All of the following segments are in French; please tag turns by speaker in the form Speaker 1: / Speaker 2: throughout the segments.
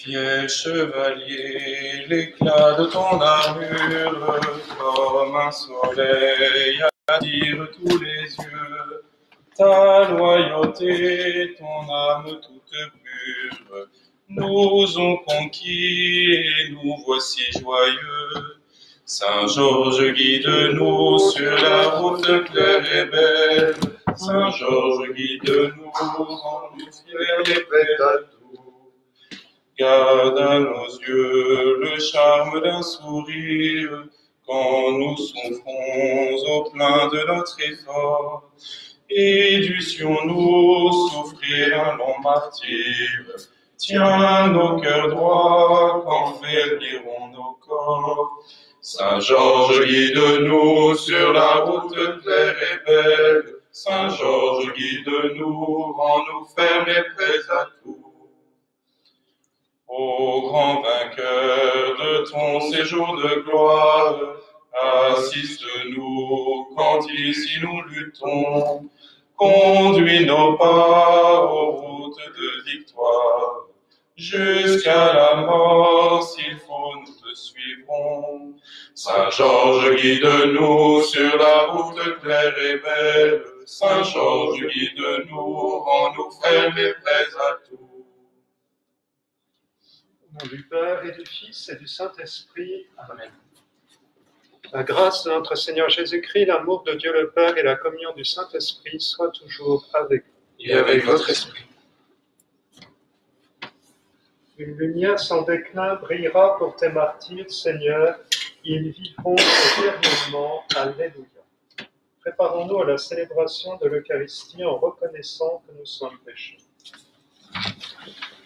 Speaker 1: Fier chevalier, l'éclat de ton armure, comme un soleil attire tous les yeux. Ta loyauté, ton âme toute pure, nous ont conquis et nous voici joyeux. Saint Georges, guide-nous sur la route claire et belle. Saint Georges, guide-nous, rends-nous fiers et prêts à tout. Garde à nos yeux le charme d'un sourire quand nous souffrons au plein de notre effort. Éducions-nous souffrir un long martyre. Tiens nos cœurs droits quand faibliront nos corps. Saint Georges, guide-nous sur la route claire et belle. Saint Georges, guide-nous, rends-nous fermes et prêts à tout. Ô grand vainqueur de ton séjour de gloire, assiste-nous quand ici nous luttons. Conduis nos pas aux routes de victoire. Jusqu'à la mort, s'il faut, nous te suivrons. Saint Georges, guide-nous sur la route claire et belle. Saint Georges, guide-nous, rends-nous fermes et prêts à tout.
Speaker 2: Au nom du Père et du Fils et du Saint-Esprit. Amen. La grâce de notre Seigneur Jésus-Christ, l'amour de Dieu le Père et la communion du Saint-Esprit soient toujours avec vous.
Speaker 1: Et avec votre esprit.
Speaker 2: Une lumière sans déclin brillera pour tes martyrs, Seigneur. Ils vivront éternellement. Alléluia. Préparons-nous à la célébration de l'Eucharistie en reconnaissant que nous sommes pécheurs.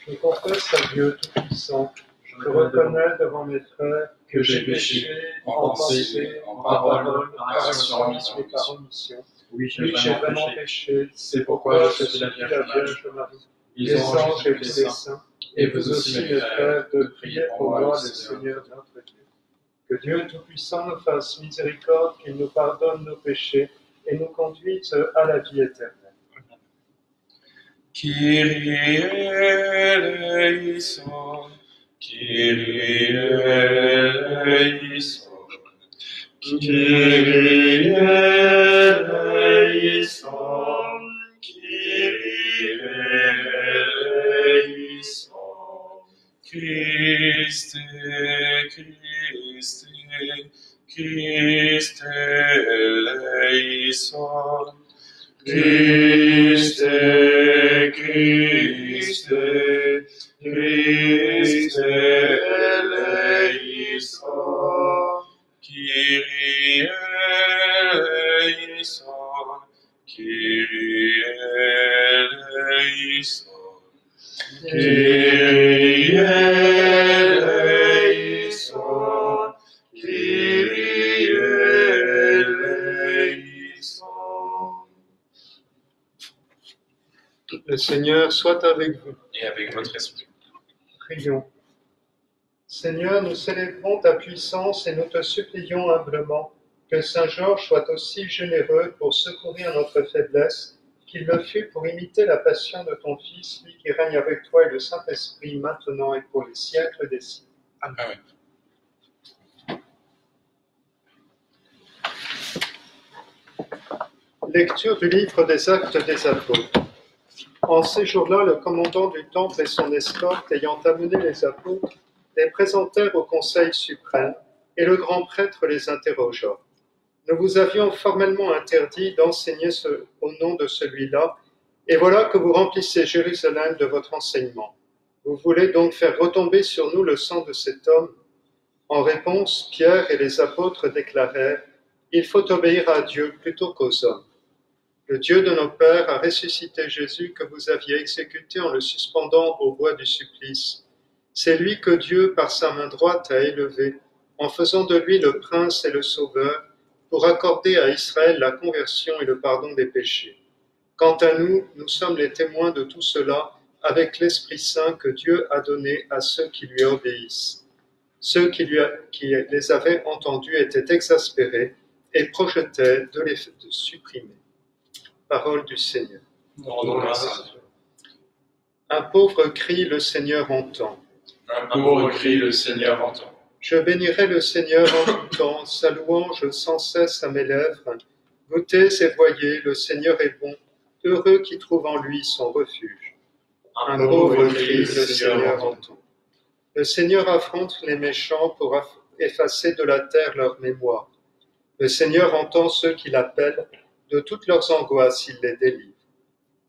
Speaker 2: Je confesse à Dieu Tout-Puissant, je reconnais devant mes frères que j'ai péché en pensée, en parole, par action et par omission. Oui, j'ai vraiment péché, c'est pourquoi je suis la Vierge Marie, les anges et tous les saints, et vous aussi mes frères, de prier pour moi le Seigneur notre Dieu. Que Dieu Tout-Puissant nous fasse miséricorde, qu'il nous pardonne nos péchés et nous conduise à la vie éternelle.
Speaker 1: Kyrie eleison, Kyrie eleison, Kyrie eleison, Kyrie eleison, Christe, Christe, Christe eleison. Christe, Christe, Christe eleison, Kyrie eleison, Kyrie eleison, Kyrie eleison, Kyrie eleison.
Speaker 2: Le Seigneur soit avec vous.
Speaker 1: Et avec votre esprit.
Speaker 2: Prions. Seigneur, nous célébrons ta puissance et nous te supplions humblement que Saint Georges soit aussi généreux pour secourir notre faiblesse qu'il le fut pour imiter la passion de ton Fils, lui qui règne avec toi et le Saint-Esprit maintenant et pour les siècles des siècles.
Speaker 1: Amen.
Speaker 2: Lecture du livre des Actes des Apôtres. En ces jours-là, le commandant du temple et son escorte, ayant amené les apôtres, les présentèrent au Conseil suprême, et le grand prêtre les interrogea. Nous vous avions formellement interdit d'enseigner au nom de celui-là, et voilà que vous remplissez Jérusalem de votre enseignement. Vous voulez donc faire retomber sur nous le sang de cet homme? En réponse, Pierre et les apôtres déclarèrent « Il faut obéir à Dieu plutôt qu'aux hommes. Le Dieu de nos pères a ressuscité Jésus que vous aviez exécuté en le suspendant au bois du supplice. C'est lui que Dieu, par sa main droite, a élevé, en faisant de lui le prince et le sauveur, pour accorder à Israël la conversion et le pardon des péchés. Quant à nous, nous sommes les témoins de tout cela, avec l'Esprit Saint que Dieu a donné à ceux qui lui obéissent. Ceux qui les avaient entendus étaient exaspérés et projetaient de les supprimer. Parole du Seigneur.
Speaker 1: Rendons grâce à Dieu.
Speaker 2: Un pauvre cri, le Seigneur entend.
Speaker 1: Un pauvre cri, le Seigneur entend.
Speaker 2: Je bénirai le Seigneur en tout temps, sa louange sans cesse à mes lèvres. Goûtez et voyez, le Seigneur est bon, heureux qui trouve en lui son refuge. Un pauvre cri, le Seigneur entend. Le Seigneur affronte les méchants pour effacer de la terre leur mémoire. Le Seigneur entend ceux qui l'appellent, de toutes leurs angoisses il les délivre.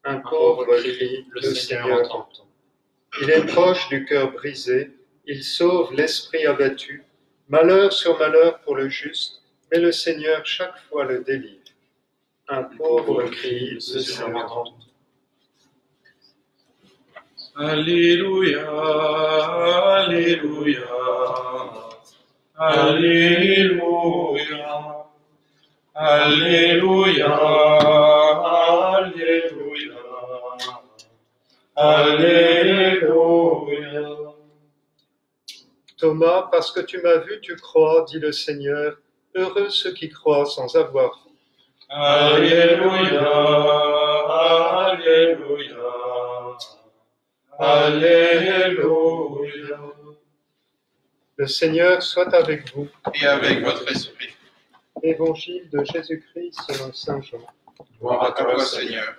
Speaker 2: Un pauvre cri, le Seigneur entend. Il est proche du cœur brisé, il sauve l'esprit abattu. Malheur sur malheur pour le juste, mais le Seigneur chaque fois le délivre. Un pauvre cri, le Seigneur entend.
Speaker 1: Alléluia, Alléluia, Alléluia, Alléluia, Alléluia, Alléluia.
Speaker 2: Thomas, parce que tu m'as vu, tu crois, dit le Seigneur. Heureux ceux qui croient sans avoir vu.
Speaker 1: Alléluia, Alléluia, Alléluia.
Speaker 2: Le Seigneur soit avec vous.
Speaker 1: Et avec votre esprit.
Speaker 2: Évangile de Jésus-Christ selon saint Jean.
Speaker 1: Gloire à toi, Seigneur.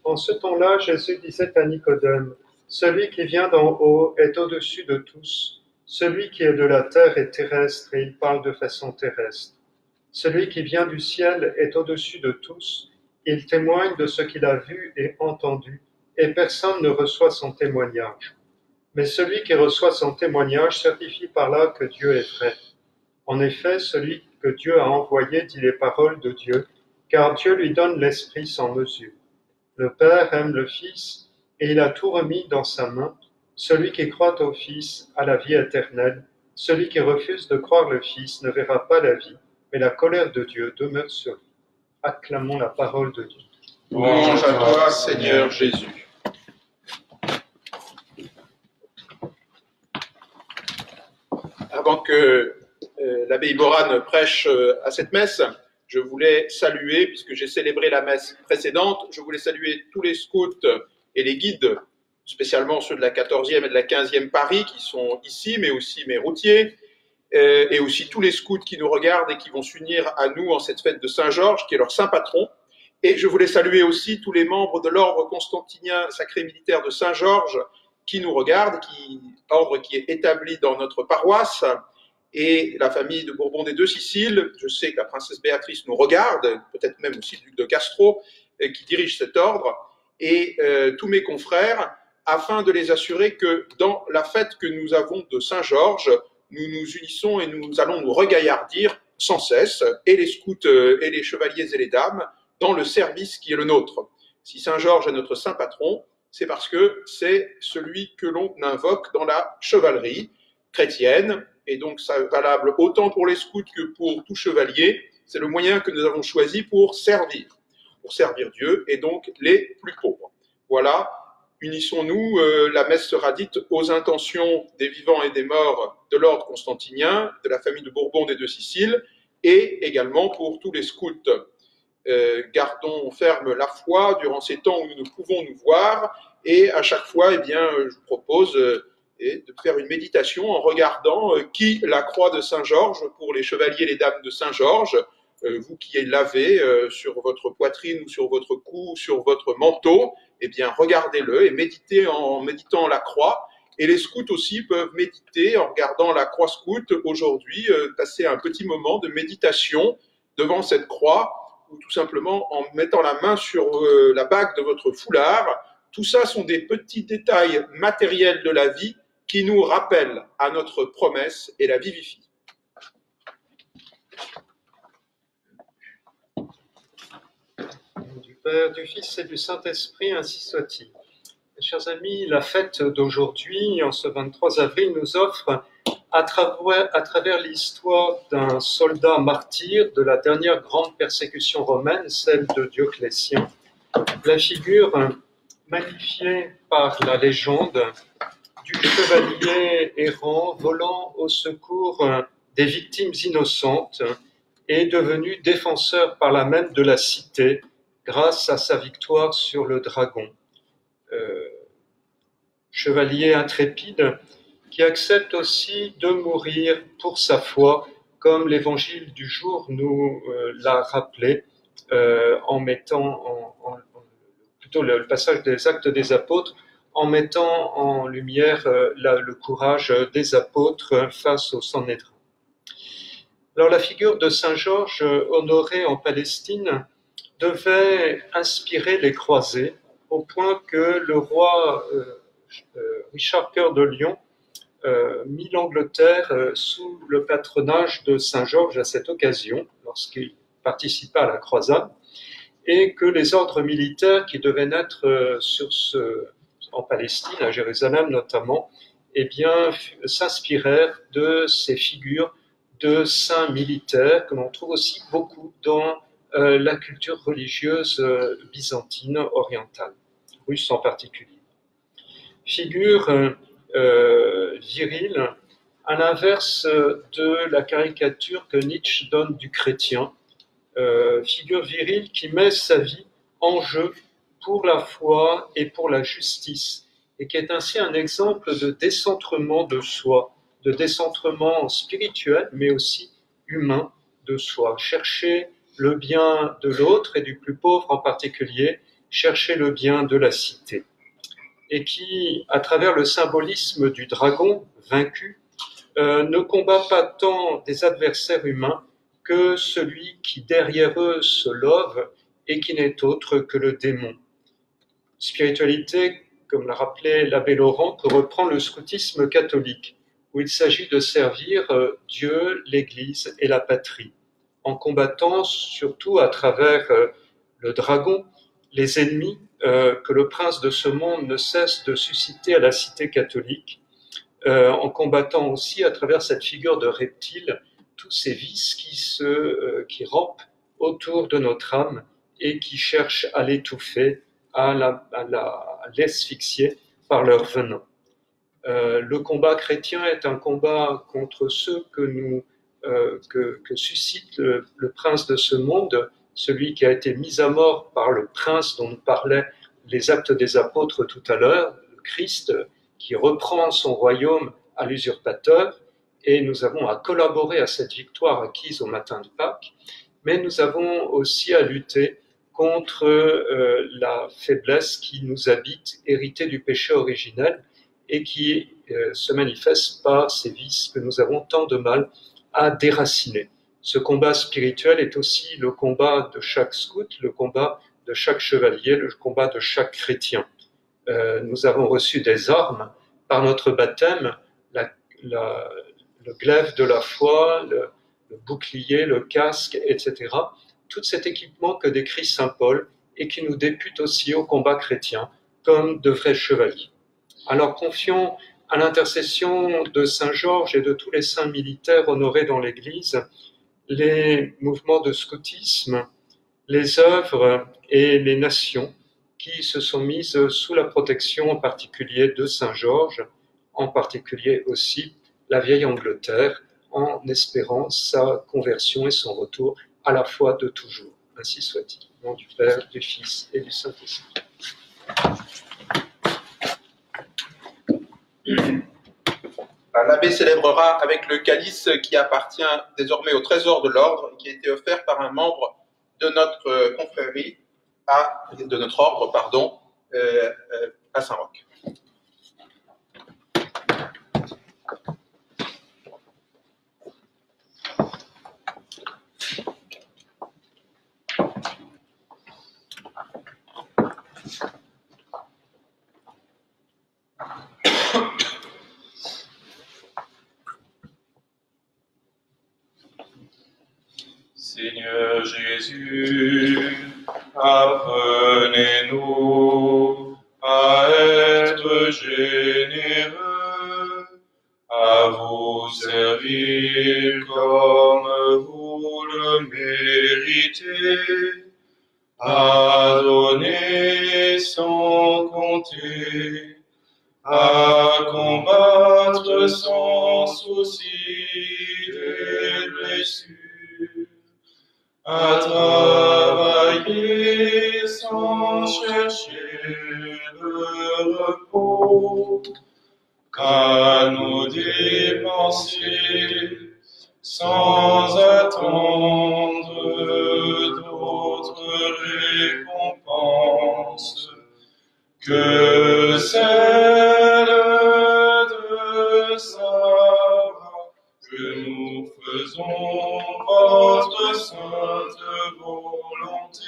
Speaker 2: En ce temps-là, Jésus disait à Nicodème, « Celui qui vient d'en haut est au-dessus de tous. Celui qui est de la terre est terrestre et il parle de façon terrestre. Celui qui vient du ciel est au-dessus de tous. Il témoigne de ce qu'il a vu et entendu, et personne ne reçoit son témoignage. Mais celui qui reçoit son témoignage certifie par là que Dieu est vrai. En effet, celui que Dieu a envoyé dit les paroles de Dieu, car Dieu lui donne l'Esprit sans mesure. Le Père aime le Fils, et il a tout remis dans sa main. Celui qui croit au Fils a la vie éternelle. Celui qui refuse de croire le Fils ne verra pas la vie, mais la colère de Dieu demeure sur lui. Acclamons la parole de Dieu.
Speaker 1: Louange à toi, Seigneur Jésus.
Speaker 3: Avant que l'abbé Iborane prêche à cette messe, je voulais saluer, puisque j'ai célébré la messe précédente, je voulais saluer tous les scouts et les guides, spécialement ceux de la 14e et de la 15e Paris qui sont ici, mais aussi mes routiers, et aussi tous les scouts qui nous regardent et qui vont s'unir à nous en cette fête de Saint-Georges, qui est leur saint patron. Et je voulais saluer aussi tous les membres de l'ordre constantinien sacré militaire de Saint-Georges qui nous regardent, ordre qui est établi dans notre paroisse, et la famille de Bourbon des Deux Siciles. Je sais que la princesse Béatrice nous regarde, peut-être même aussi le duc de Castro, qui dirige cet ordre, et tous mes confrères, afin de les assurer que dans la fête que nous avons de Saint-Georges, nous nous unissons et nous allons nous regaillardir sans cesse, et les scouts et les chevaliers et les dames, dans le service qui est le nôtre. Si Saint-Georges est notre saint patron, c'est parce que c'est celui que l'on invoque dans la chevalerie chrétienne, et donc ça est valable autant pour les scouts que pour tout chevalier. C'est le moyen que nous avons choisi pour servir Dieu et donc les plus pauvres. Voilà, unissons-nous, la messe sera dite aux intentions des vivants et des morts de l'ordre constantinien, de la famille de Bourbon des Deux Siciles, et également pour tous les scouts. Gardons ferme la foi durant ces temps où nous ne pouvons nous voir, et à chaque fois, je vous propose de faire une méditation en regardant qui la croix de Saint-Georges pour les chevaliers et les dames de Saint-Georges, vous qui l'avez sur votre poitrine ou sur votre cou ou sur votre manteau, regardez-le et méditez en méditant la croix. Et les scouts aussi peuvent méditer en regardant la croix scout aujourd'hui, passer un petit moment de méditation devant cette croix, ou tout simplement en mettant la main sur la bague de votre foulard. Tout ça sont des petits détails matériels de la vie qui nous rappellent à notre promesse et la vivifient.
Speaker 2: Du Père, du Fils et du Saint-Esprit, ainsi soit-il. Mes chers amis, la fête d'aujourd'hui, en ce 23 avril, nous offre, à travers l'histoire d'un soldat martyr de la dernière grande persécution romaine, celle de Dioclétien, la figure magnifiée par la légende du chevalier errant volant au secours des victimes innocentes et devenu défenseur par là même de la cité grâce à sa victoire sur le dragon. chevalier intrépide qui accepte aussi de mourir pour sa foi, comme l'évangile du jour nous l'a rappelé en mettant plutôt le passage des Actes des Apôtres, en mettant en lumière le courage des apôtres face au Sanhédrin. Alors la figure de Saint Georges, honoré en Palestine, devait inspirer les croisés, au point que le roi Richard Cœur de Lion mit l'Angleterre sous le patronage de Saint Georges à cette occasion, lorsqu'il participa à la croisade, et que les ordres militaires qui devaient naître en Palestine, à Jérusalem notamment, eh bien, s'inspirèrent de ces figures de saints militaires que l'on trouve aussi beaucoup dans la culture religieuse byzantine orientale, russe en particulier. Figure virile, à l'inverse de la caricature que Nietzsche donne du chrétien, figure virile qui met sa vie en jeu pour la foi et pour la justice, et qui est ainsi un exemple de décentrement de soi, de décentrement spirituel, mais aussi humain de soi. Chercher le bien de l'autre et du plus pauvre en particulier, chercher le bien de la cité. Et qui, à travers le symbolisme du dragon vaincu, ne combat pas tant des adversaires humains que celui qui derrière eux se love et qui n'est autre que le démon. Spiritualité, comme l'a rappelé l'abbé Laurent, que reprend le scoutisme catholique, où il s'agit de servir Dieu, l'Église et la patrie, en combattant surtout à travers le dragon les ennemis que le prince de ce monde ne cesse de susciter à la cité catholique, en combattant aussi à travers cette figure de reptile tous ces vices qui rampent autour de notre âme et qui cherchent à l'étouffer, à l'asphyxier par leur venin. Le combat chrétien est un combat contre ceux que suscite le prince de ce monde, celui qui a été mis à mort par le prince dont nous parlaient les Actes des Apôtres tout à l'heure, le Christ, qui reprend son royaume à l'usurpateur, et nous avons à collaborer à cette victoire acquise au matin de Pâques, mais nous avons aussi à lutter contre la faiblesse qui nous habite, héritée du péché originel, et qui se manifeste par ces vices que nous avons tant de mal à déraciner. Ce combat spirituel est aussi le combat de chaque scout, le combat de chaque chevalier, le combat de chaque chrétien. Nous avons reçu des armes par notre baptême, le glaive de la foi, le bouclier, le casque, etc. Tout cet équipement que décrit saint Paul et qui nous députe aussi au combat chrétien comme de vrais chevaliers. Alors confions à l'intercession de saint Georges et de tous les saints militaires honorés dans l'Église les mouvements de scoutisme, les œuvres et les nations qui se sont mises sous la protection en particulier de saint Georges, en particulier aussi la vieille Angleterre, en espérant sa conversion et son retour à la foi de toujours. Ainsi soit-il. Au nom du Père, du Fils et du Saint-Esprit.
Speaker 3: L'abbé célébrera avec le calice qui appartient désormais au trésor de l'ordre, qui a été offert par un membre de notre confrérie, de notre ordre, pardon, à Saint-Roch.
Speaker 1: Seigneur Jésus, apprenez-nous à être généreux, à vous servir comme vous le méritez, à donner sans compter, à combattre sans souci des blessures, à travailler sans chercher le repos, à nous dépenser sans attendre d'autres récompenses que celle de savoir que nous faisons votre sainte volonté.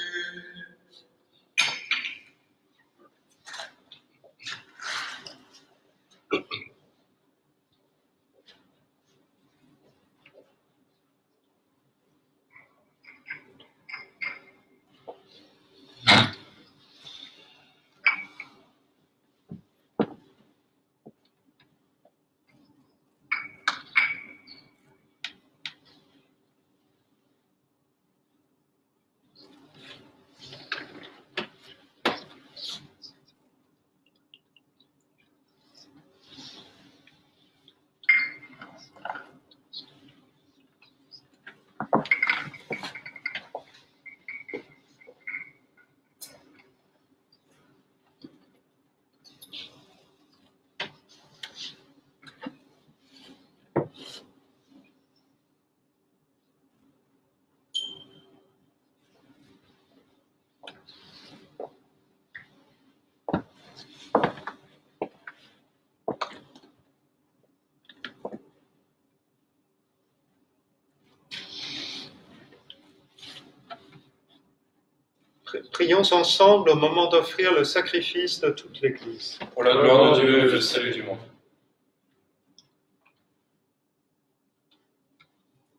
Speaker 2: Prions ensemble au moment d'offrir le sacrifice de toute l'Église.
Speaker 1: Pour la gloire de Dieu et le salut du monde.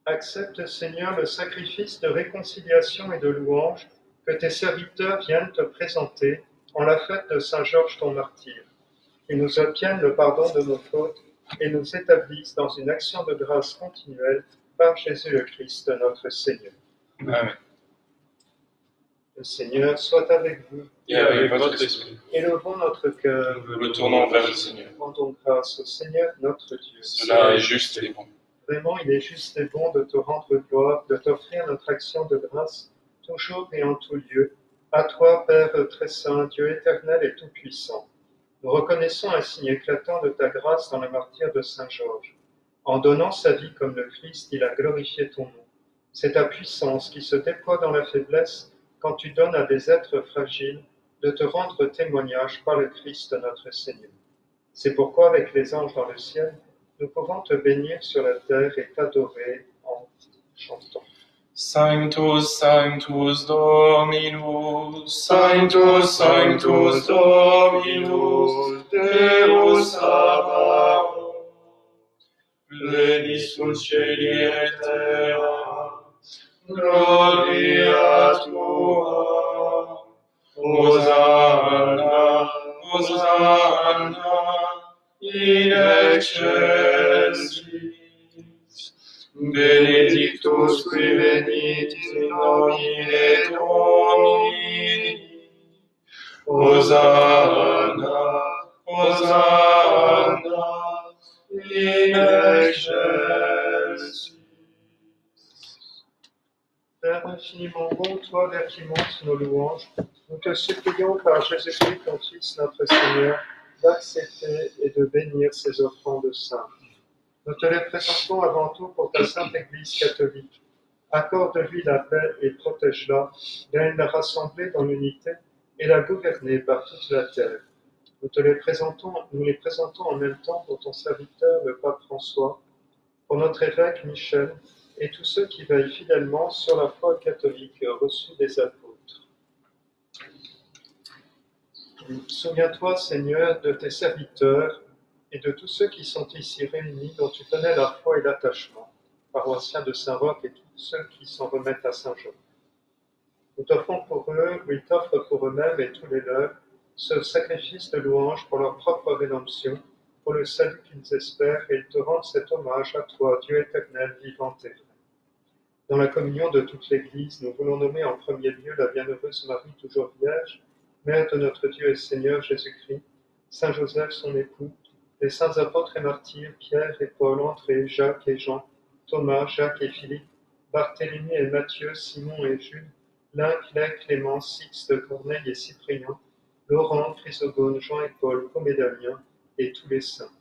Speaker 2: Accepte, Seigneur, le sacrifice de réconciliation et de louange que tes serviteurs viennent te présenter en la fête de Saint Georges ton martyr. Qu'ils nous obtiennent le pardon de nos fautes et nous établissent dans une action de grâce continuelle par Jésus le Christ, notre Seigneur.
Speaker 1: Amen.
Speaker 2: Le Seigneur soit avec vous.
Speaker 1: Et avec votre esprit.
Speaker 2: Élevons notre cœur.
Speaker 1: Nous le tournons vers le Seigneur.
Speaker 2: Rendons grâce au Seigneur notre Dieu.
Speaker 1: Cela est juste et bon.
Speaker 2: Vraiment, il est juste et bon de te rendre gloire, de t'offrir notre action de grâce, toujours et en tout lieu, à toi, Père très saint, Dieu éternel et tout-puissant. Nous reconnaissons un signe éclatant de ta grâce dans le martyre de Saint Georges. En donnant sa vie comme le Christ, il a glorifié ton nom. C'est ta puissance qui se déploie dans la faiblesse quand tu donnes à des êtres fragiles de te rendre témoignage par le Christ notre Seigneur. C'est pourquoi, avec les anges dans le ciel, nous pouvons te bénir sur la terre et t'adorer en chantant.
Speaker 1: Sanctus, Sanctus Dominus, Sanctus, Sanctus Dominus, Deus Sabaoth, pleni sunt cieli et terra, gloria tua, Hosanna, Hosanna, in excelsis, benedictus qui venit in nomine Domini, Hosanna, Hosanna, in excelsis.
Speaker 2: Père infiniment bon, toi vers qui montent nos louanges, nous te supplions par Jésus-Christ, ton Fils, notre Seigneur, d'accepter et de bénir ces offrandes saintes. Nous te les présentons avant tout pour ta sainte Église catholique. Accorde-lui la paix et protège-la, viens la rassembler dans l'unité et la gouverner par toute la terre. Nous les présentons en même temps pour ton serviteur, le pape François, pour notre évêque Michel et tous ceux qui veillent fidèlement sur la foi catholique reçue des apôtres. Souviens-toi, Seigneur, de tes serviteurs et de tous ceux qui sont ici réunis, dont tu connais la foi et l'attachement, paroissiens de Saint-Roch et tous ceux qui s'en remettent à Saint-Jean. Nous t'offrons pour eux, ou ils t'offrent pour eux-mêmes et tous les leurs, ce sacrifice de louange pour leur propre rédemption, pour le salut qu'ils espèrent, et ils te rendent cet hommage à toi, Dieu éternel, vivant et vrai. Dans la communion de toute l'Église, nous voulons nommer en premier lieu la bienheureuse Marie, toujours vierge, Mère de notre Dieu et Seigneur Jésus-Christ, Saint Joseph, son époux, les saints apôtres et martyrs, Pierre et Paul, André, Jacques et Jean, Thomas, Jacques et Philippe, Barthélemy et Matthieu, Simon et Jules, Claire, Clémence, Sixte, Corneille et Cyprien, Laurent, Chrysogone, Jean et Paul, Comédamien, et tous les saints.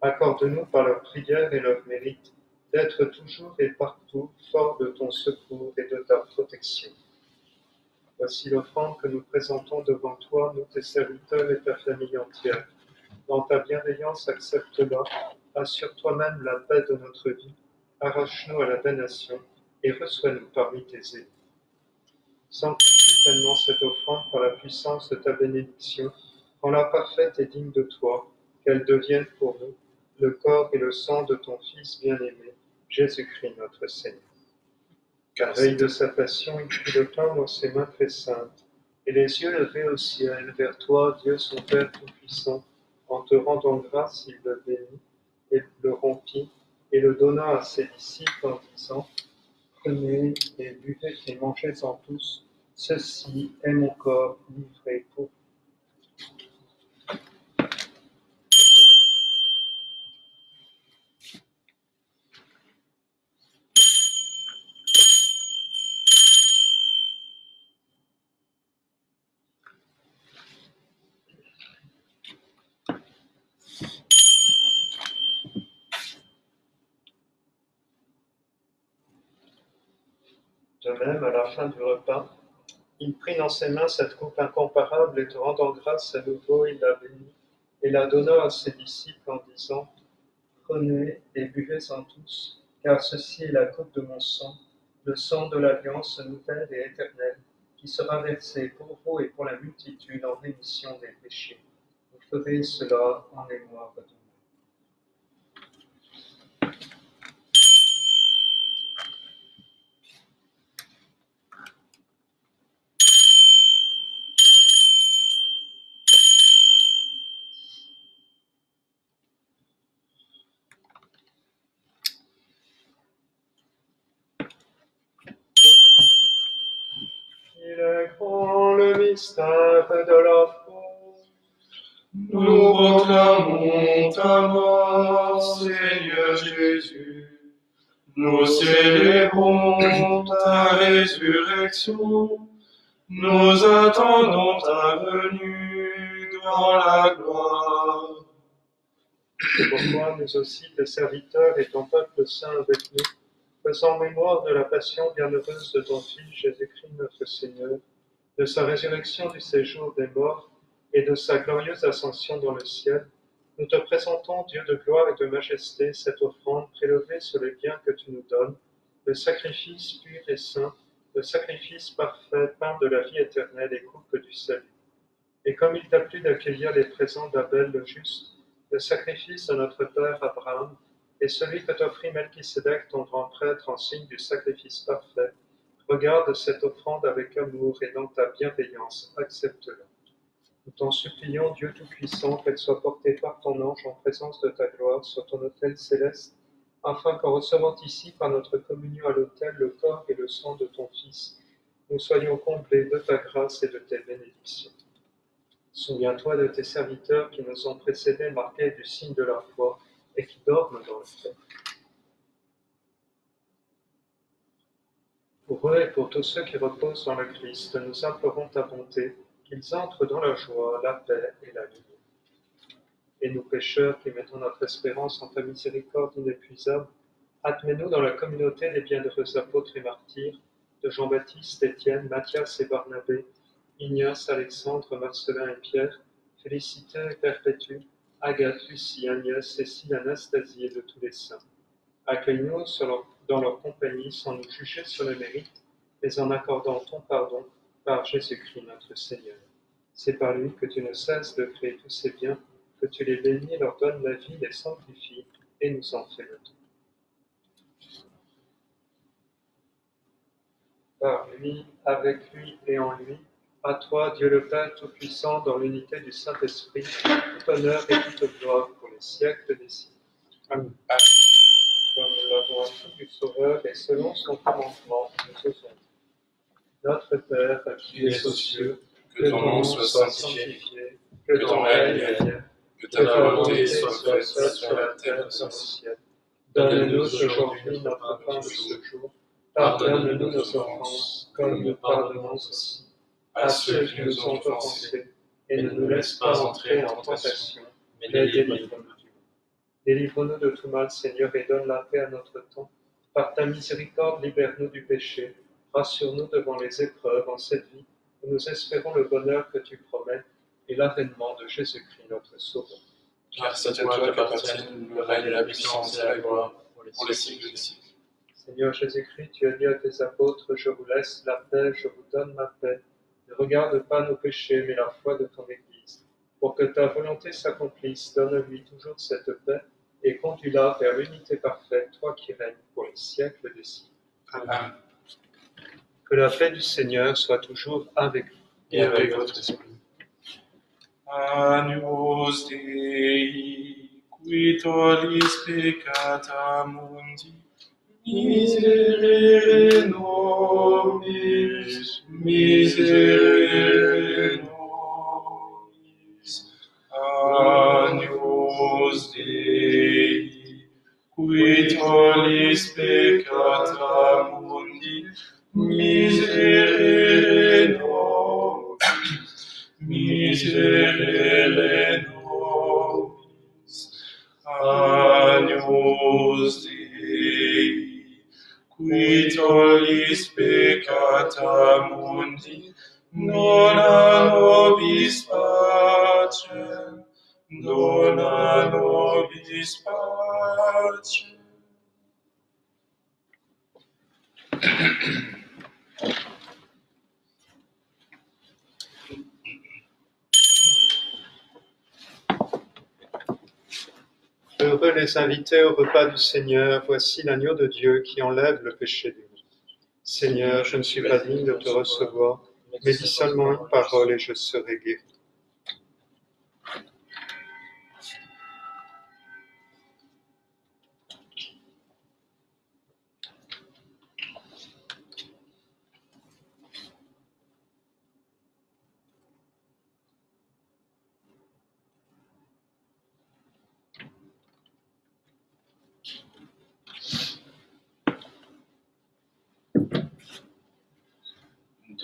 Speaker 2: Accorde-nous par leurs prières et leurs mérites d'être toujours et partout forts de ton secours et de ta protection. Voici l'offrande que nous présentons devant toi, nous tes serviteurs et ta famille entière. Dans ta bienveillance, accepte-la, assure toi-même la paix de notre vie, arrache-nous à la damnation et reçois-nous parmi tes élus. Sanctifie pleinement cette offrande par la puissance de ta bénédiction, rends-la parfaite et digne de toi, qu'elle devienne pour nous le corps et le sang de ton Fils bien-aimé, Jésus-Christ notre Seigneur. À la veille de sa passion, il prit le pain dans ses mains très saintes, et les yeux levés au ciel, vers toi, Dieu son Père Tout-Puissant, en te rendant grâce, il le bénit, et le rompit, et le donna à ses disciples en disant, « Prenez et buvez et mangez-en tous, ceci est mon corps livré pour vous. » De même, à la fin du repas, il prit dans ses mains cette coupe incomparable et te rendant grâce à nouveau, il la bénit et la donna à ses disciples en disant, « Prenez et buvez-en tous, car ceci est la coupe de mon sang, le sang de l'alliance nouvelle et éternelle, qui sera versé pour vous et pour la multitude en rémission des péchés. Vous ferez cela en mémoire de moi. » Il est grand le mystère de la foi.
Speaker 1: Nous proclamons ta mort, Seigneur Jésus. Nous célébrons ta résurrection. Nous attendons ta venue dans la gloire.
Speaker 2: C'est pourquoi nous aussi, tes serviteurs et ton peuple saint avec nous, faisant mémoire de la passion bienheureuse de ton Fils Jésus-Christ notre Seigneur, de sa résurrection du séjour des morts et de sa glorieuse ascension dans le ciel, nous te présentons, Dieu de gloire et de majesté, cette offrande prélevée sur les biens que tu nous donnes, le sacrifice pur et saint, le sacrifice parfait, pain de la vie éternelle et coupe du salut. Et comme il t'a plu d'accueillir les présents d'Abel le juste, le sacrifice de notre père Abraham, et celui que t'offrit Melchisédek, ton grand prêtre, en signe du sacrifice parfait, regarde cette offrande avec amour et dans ta bienveillance, accepte-la. Nous t'en supplions, Dieu Tout-Puissant, qu'elle soit portée par ton ange en présence de ta gloire sur ton autel céleste, afin qu'en recevant ici par notre communion à l'autel le corps et le sang de ton Fils, nous soyons comblés de ta grâce et de tes bénédictions. Souviens-toi de tes serviteurs qui nous ont précédés marqués du signe de la foi et qui dorment dans le paix. Pour eux et pour tous ceux qui reposent dans le Christ, nous implorons ta bonté, qu'ils entrent dans la joie, la paix et la lumière. Et nous pécheurs qui mettons notre espérance en ta miséricorde inépuisable, admets-nous dans la communauté des bienheureux apôtres et martyrs, de Jean-Baptiste, Étienne, Matthias et Barnabé, Ignace, Alexandre, Marcelin et Pierre, Félicité et Perpétue, Agathe, Lucie, Agnès, Cécile, Anastasie et de tous les saints. Accueille-nous dans leur compagnie sans nous juger sur le mérite, mais en accordant ton pardon par Jésus-Christ notre Seigneur. C'est par lui que tu ne cesses de créer tous ces biens, que tu les bénis, leur donnes la vie, les sanctifies et nous en fais le don. Par lui, avec lui et en lui, à toi, Dieu le Père Tout-Puissant, dans l'unité du Saint-Esprit, tout honneur et toute gloire pour les siècles des siècles. Amen. Comme nous l'avons appris du Sauveur et selon son commandement, nous osons. Notre Père, qui es aux cieux,
Speaker 1: que ton nom soit sanctifié,
Speaker 2: que ton règne vienne,
Speaker 1: que ta volonté soit faite sur la terre comme au ciel.
Speaker 2: Donne-nous aujourd'hui notre pain de ce jour. Pardonne-nous nos offenses, comme nous pardonnons aussi à ceux qui nous ont offensés, et ne nous laisse pas entrer en tentation, mais délivre-nous du mal. Délivre-nous de tout mal, Seigneur, et donne la paix à notre temps. Par ta miséricorde, libère-nous du péché. Rassure-nous devant les épreuves en cette vie, où nous espérons le bonheur que tu promets et l'avènement de Jésus-Christ, notre Sauveur.
Speaker 1: Car c'est à toi qu'appartiennent le règne, la puissance et la gloire pour les siècles des siècles.
Speaker 2: Seigneur Jésus-Christ, tu as dit à tes apôtres, je vous laisse la paix, je vous donne ma paix. Ne regarde pas nos péchés, mais la foi de ton Église. Pour que ta volonté s'accomplisse, donne-lui toujours cette paix et conduis-la vers l'unité parfaite, toi qui règnes pour les siècles des siècles.
Speaker 1: Amen.
Speaker 2: Que la paix du Seigneur soit toujours avec vous.
Speaker 1: Et avec votre esprit. Agnus Dei, qui tollis peccata mundi, miserere nobis, miserere nobis. Agnus Dei, qui tollis peccata mundi, miserere nobis, miserere nobis. Agnus Dei, qui tollis peccata mundi, dona nobis pacem, dona nobis pacem.
Speaker 2: Heureux les invités au repas du Seigneur, voici l'agneau de Dieu qui enlève le péché du monde. Seigneur, je ne suis pas digne de te recevoir, mais dis seulement une parole et je serai guéri.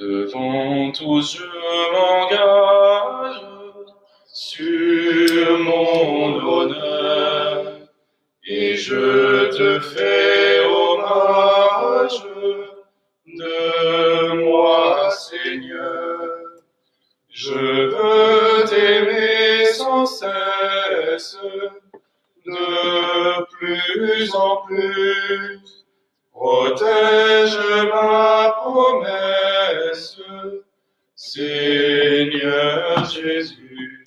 Speaker 1: Devant tous je m'engage sur mon honneur et je te fais hommage de moi, Seigneur. Je veux t'aimer sans cesse, de plus en plus. Protège ma promesse, Seigneur Jésus.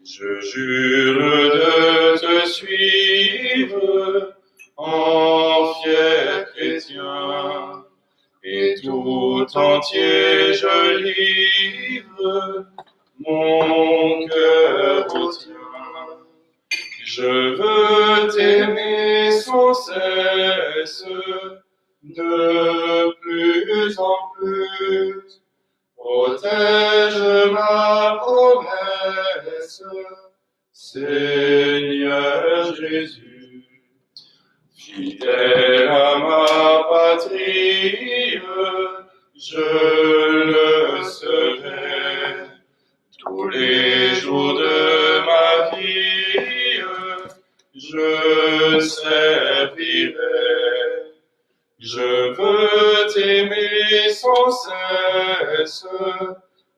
Speaker 1: Je jure de te suivre en fier chrétien, et tout entier je livre mon cœur au tien. Je veux t'aimer sans cesse, de plus en plus. Protège ma promesse, Seigneur Jésus. Fidèle à ma patrie, je le serai tous les jours de ma vie. Je servirai. Je veux t'aimer sans cesse,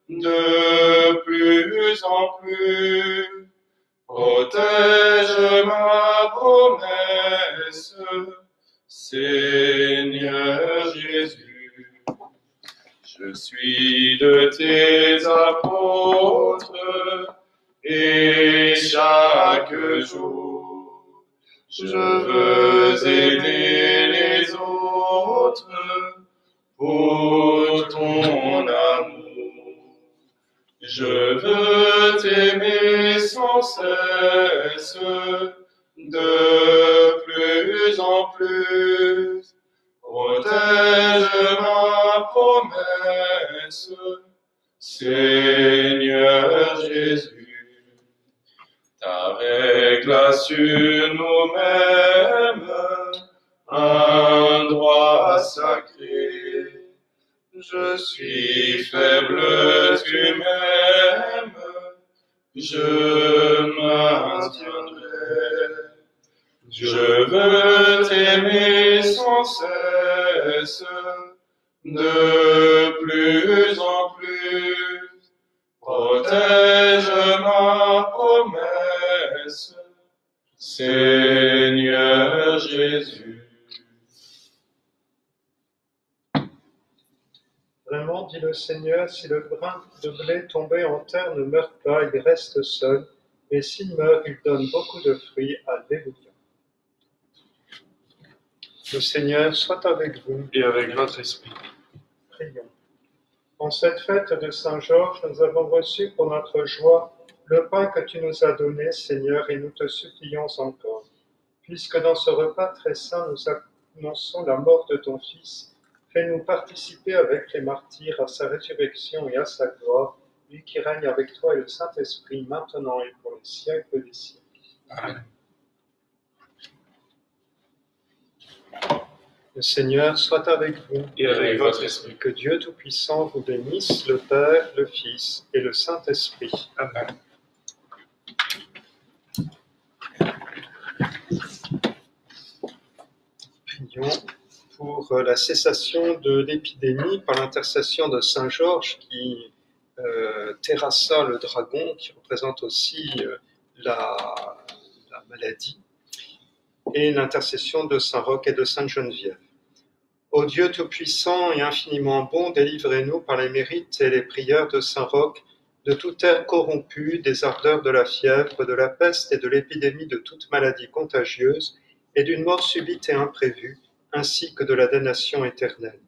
Speaker 1: de plus en plus. Protège ma promesse, Seigneur Jésus. Je suis de tes apôtres et chaque jour je veux aider les autres pour ton amour. Je veux t'aimer sans cesse, de plus en plus. Protège ma promesse, Seigneur Jésus. Ta règle sur nous-mêmes, un droit sacré. Je suis faible, tu m'aimes, je maintiendrai. Je veux t'aimer sans cesse, de plus en plus. Protège ma promesse, Seigneur Jésus.
Speaker 2: Vraiment, dit le Seigneur, si le grain de blé tombé en terre ne meurt pas, il reste seul, mais s'il meurt, il donne beaucoup de fruits. Alléluia. Le Seigneur soit avec vous.
Speaker 1: Et avec votre esprit.
Speaker 2: Prions. En cette fête de Saint Georges, nous avons reçu pour notre joie le pain que tu nous as donné, Seigneur, et nous te supplions encore. Puisque dans ce repas très saint, nous annonçons la mort de ton Fils, fais-nous participer avec les martyrs à sa résurrection et à sa gloire, lui qui règne avec toi et le Saint-Esprit, maintenant et pour les siècles des siècles.
Speaker 1: Amen.
Speaker 2: Le Seigneur soit avec vous.
Speaker 1: Et avec votre esprit.
Speaker 2: Que Dieu Tout-Puissant vous bénisse, le Père, le Fils et le Saint-Esprit.
Speaker 1: Amen.
Speaker 2: Prions pour la cessation de l'épidémie par l'intercession de Saint Georges qui terrassa le dragon, qui représente aussi la maladie, et l'intercession de Saint Roch et de Sainte Geneviève. Ô Dieu Tout-Puissant et infiniment bon, délivrez-nous par les mérites et les prières de Saint Roch de toute air corrompu, des ardeurs de la fièvre, de la peste et de l'épidémie de toute maladie contagieuse, et d'une mort subite et imprévue, ainsi que de la damnation éternelle.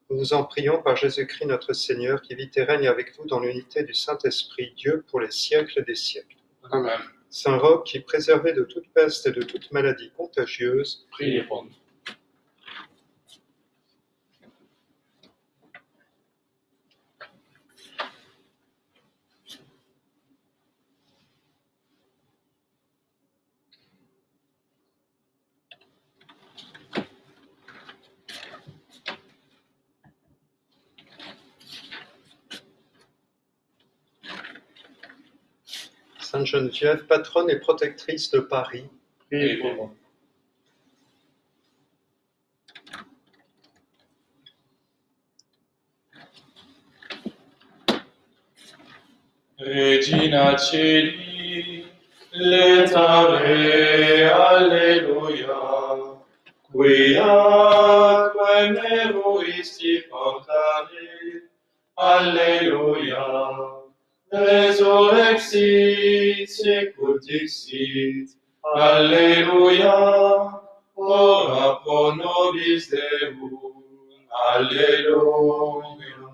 Speaker 2: Nous vous en prions par Jésus-Christ notre Seigneur, qui vit et règne avec vous dans l'unité du Saint-Esprit, Dieu pour les siècles des siècles.
Speaker 1: Amen.
Speaker 2: Saint Roch, qui préservait de toute peste et de toute maladie contagieuse,
Speaker 1: Priez pour nous.
Speaker 2: Sainte Geneviève, patronne et protectrice de Paris,
Speaker 1: Priez pour nous. Regina Celi, letare, alleluia, quiaque meruisti portare, alleluia, resurrexit, sicut dixit, alleluia, ora pro nobis Deum, alleluia.